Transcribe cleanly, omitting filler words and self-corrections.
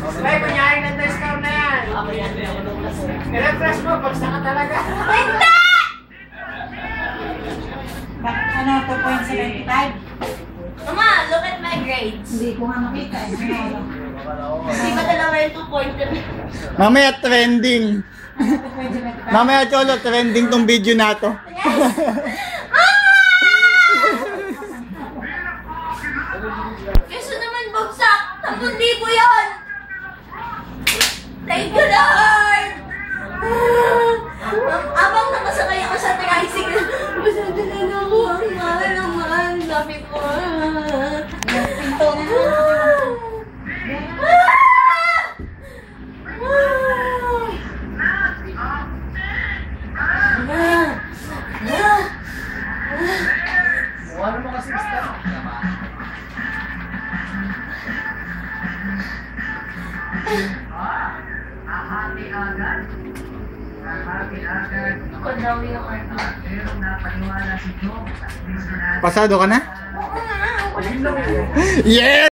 Ay, kunyaring nag-discount na yan. I-refresh mo, pag saka talaga. Hindi! Ano, 2.75? Mama, look at my grades. Hindi ko nga makita. Hindi ba talaga yung 2.7? Mamaya trending. 2.75. Mamaya Cholo, trending tong video na to. Keso naman bagsak! 10,000 yun! Thank you, Lord! Abang nakasakay ako sa tricycle, masada na lang ako ang mahal. Sabi ko, Pinto na Ano mo kasi gusto? Ahati agad. ako daw yung ano. Pero napaniwala si Joe. Pasado ka na? Oo nga, wala. Yes!